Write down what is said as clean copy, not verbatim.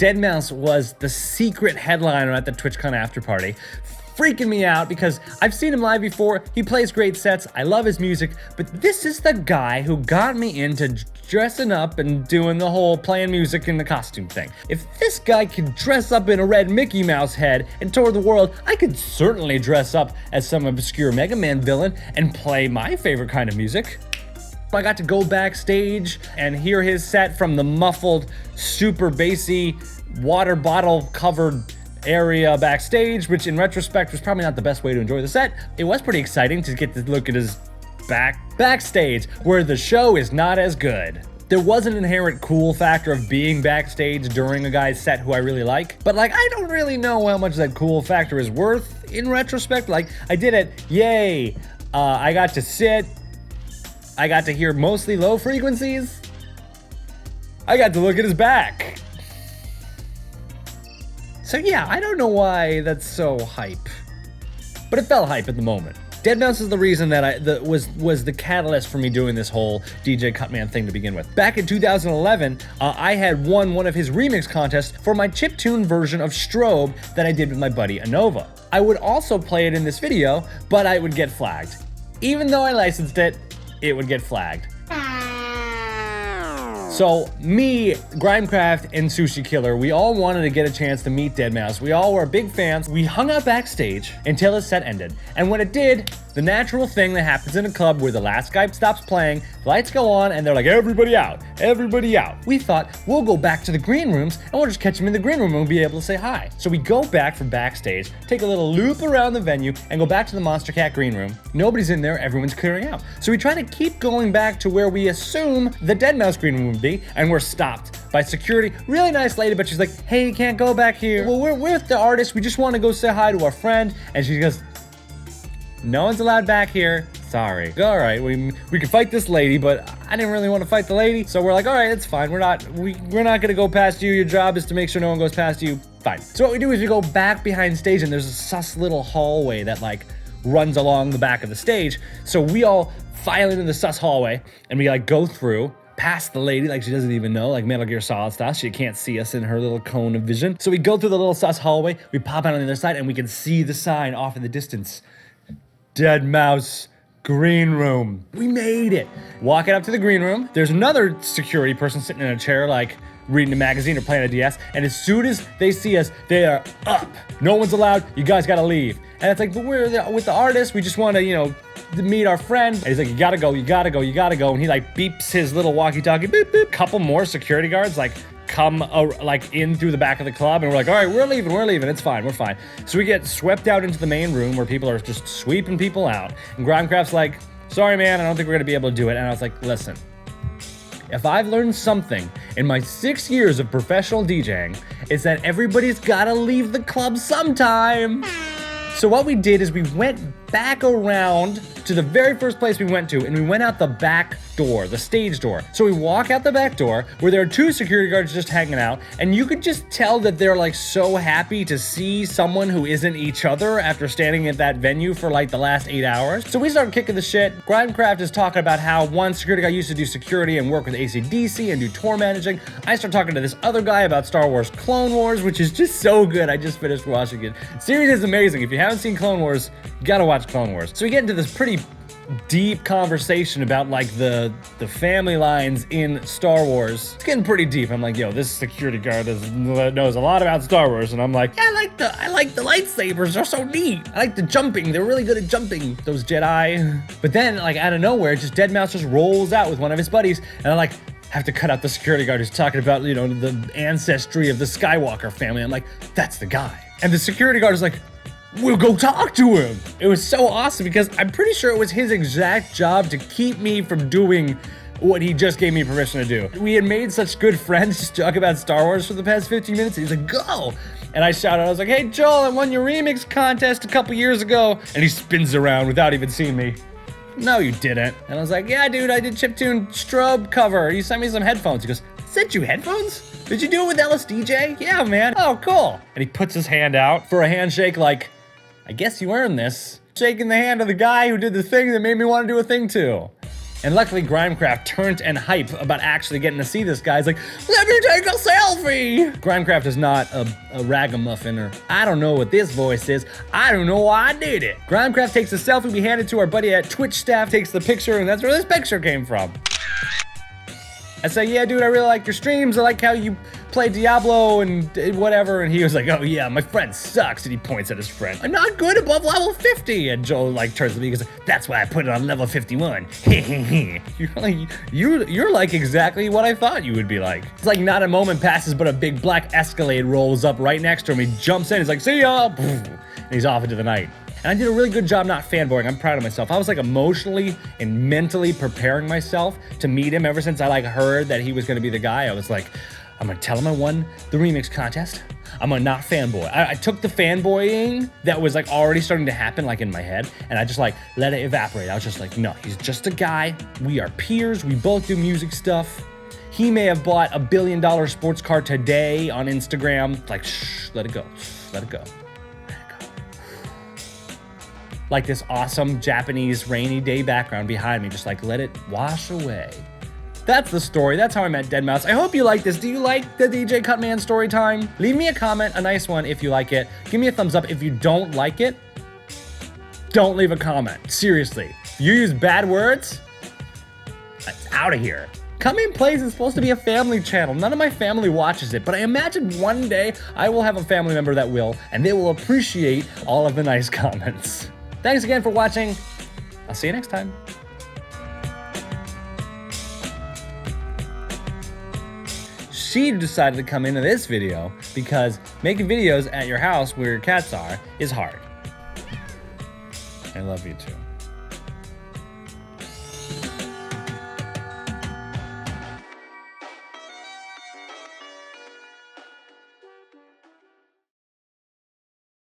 Deadmau5 was the secret headliner at the TwitchCon after party, freaking me out because I've seen him live before. He plays great sets. I love his music, but this is the guy who got me into dressing up and doing the whole playing music in the costume thing. If this guy could dress up in a red Mickey Mouse head and tour the world, I could certainly dress up as some obscure Mega Man villain and play my favorite kind of music. I got to go backstage and hear his set from the muffled, super bassy, water bottle covered area backstage, which in retrospect was probably not the best way to enjoy the set. It was pretty exciting to get to look at his backstage, where the show is not as good. There was an inherent cool factor of being backstage during a guy's set who I really like, but I don't really know how much that cool factor is worth in retrospect. I did it, yay, I got to sit, I got to hear mostly low frequencies. I got to look at his back. So yeah, I don't know why that's so hype, but it felt hype at the moment. Deadmau5 is the reason that was the catalyst for me doing this whole DJ CUTMAN thing to begin with. Back in 2011, I had won one of his remix contests for my chiptune version of Strobe that I did with my buddy Anova. I would also play it in this video, but I would get flagged. Even though I licensed it, it would get flagged. So me, Grimecraft, and Sushi Killer, we all wanted to get a chance to meet Deadmau5. We all were big fans. We hung out backstage until his set ended. And when it did, the natural thing that happens in a club where the last guy stops playing, the lights go on, and they're like, everybody out, everybody out. We thought, we'll go back to the green rooms, and we'll just catch him in the green room and we'll be able to say hi. So we go back from backstage, take a little loop around the venue, and go back to the Monster Cat green room. Nobody's in there, everyone's clearing out. So we try to keep going back to where we assume the Deadmau5 green room would be, and we're stopped by security. Really nice lady, but she's like, hey, you can't go back here. Well, we're with the artist, we just want to go say hi to our friend. And she goes, no one's allowed back here. Sorry. All right, we can fight this lady, but I didn't really want to fight the lady. So we're like, all right, it's fine. We're not gonna go past you. Your job is to make sure no one goes past you. Fine. So what we do is we go back behind stage, and there's a sus little hallway that runs along the back of the stage. So we all file into the sus hallway, and we go through past the lady she doesn't even know, Metal Gear Solid style. She can't see us in her little cone of vision. So we go through the little sus hallway, we pop out on the other side, and we can see the sign off in the distance. Deadmau5 green room. We made it. Walking up to the green room, there's another security person sitting in a chair reading a magazine or playing a DS, and as soon as they see us, they are up. No one's allowed, you guys gotta leave. And it's but we're with the artist, we just wanna, to meet our friend. And he's like, you gotta go, you gotta go, you gotta go. And he beeps his little walkie-talkie, beep, beep. Couple more security guards come in through the back of the club, and we're like, all right, we're leaving, it's fine, we're fine. So we get swept out into the main room where people are just sweeping people out. And Grimecraft's like, sorry man, I don't think we're gonna be able to do it. And I was like, listen, if I've learned something in my 6 years of professional DJing, it's that everybody's gotta leave the club sometime. So what we did is we went back around to the very first place we went to, and we went out the back door, the stage door. So we walk out the back door where there are two security guards just hanging out, and you could just tell that they're so happy to see someone who isn't each other after standing at that venue for the last 8 hours. So we start kicking the shit. Grimecraft is talking about how one security guy used to do security and work with AC/DC and do tour managing. I start talking to this other guy about Star Wars Clone Wars, which is just so good. I just finished watching it. The series is amazing. If you haven't seen Clone Wars, you gotta watch Clone Wars. So we get into this pretty deep conversation about the family lines in Star Wars. It's getting pretty deep. I'm like, yo, this security guard knows a lot about Star Wars, and I'm like, yeah, I like the lightsabers. They're so neat. I like the jumping. They're really good at jumping, those Jedi. But then out of nowhere, Deadmau5 just rolls out with one of his buddies, and I have to cut out the security guard who's talking about the ancestry of the Skywalker family. I'm like, that's the guy. And the security guard is like, we'll go talk to him. It was so awesome because I'm pretty sure it was his exact job to keep me from doing what he just gave me permission to do. We had made such good friends just talk about Star Wars for the past 15 minutes. He's like, go. And I shouted, I was like, hey, Joel, I won your remix contest a couple years ago. And he spins around without even seeing me. No, you didn't. And I was like, yeah, dude, I did chiptune Strobe cover. You sent me some headphones. He goes, sent you headphones? Did you do it with LSDJ? Yeah, man. Oh, cool. And he puts his hand out for a handshake I guess you earned this. Shaking the hand of the guy who did the thing that made me want to do a thing too. And luckily, Grimecraft turned and hype about actually getting to see this guy. He's like, let me take a selfie! Grimecraft is not a ragamuffin, or I don't know what this voice is. I don't know why I did it. Grimecraft takes a selfie, we hand it to our buddy at Twitch staff, takes the picture, and that's where this picture came from. I say, yeah, dude, I really like your streams. I like how you play Diablo and whatever. And he was like, oh yeah, my friend sucks. And he points at his friend. I'm not good above level 50. And Joel like turns to me and goes, that's why I put it on level 51. You're like exactly what I thought you would be like. It's like not a moment passes, but a big black Escalade rolls up right next to him. He jumps in, he's like, see ya. And he's off into the night. And I did a really good job not fanboying. I'm proud of myself. I was like emotionally and mentally preparing myself to meet him ever since I like heard that he was gonna be the guy. I was like, I'm gonna tell him I won the remix contest. I'm gonna not fanboy. I took the fanboying that was like already starting to happen like in my head, and I just like let it evaporate. I was just like, no, he's just a guy. We are peers. We both do music stuff. He may have bought $1 billion sports car today on Instagram. Like, shh, let it go. Let it go. Like this awesome Japanese rainy day background behind me, just like let it wash away. That's the story. That's how I met Deadmau5. I hope you like this. Do you like the DJ CUTMAN story time? Leave me a comment, a nice one if you like it. Give me a thumbs up if you don't like it. Don't leave a comment. Seriously. If you use bad words, it's out of here. CUTMAN Plays is supposed to be a family channel. None of my family watches it, but I imagine one day I will have a family member that will, and they will appreciate all of the nice comments. Thanks again for watching. I'll see you next time. She decided to come into this video because making videos at your house where your cats are is hard. I love you too.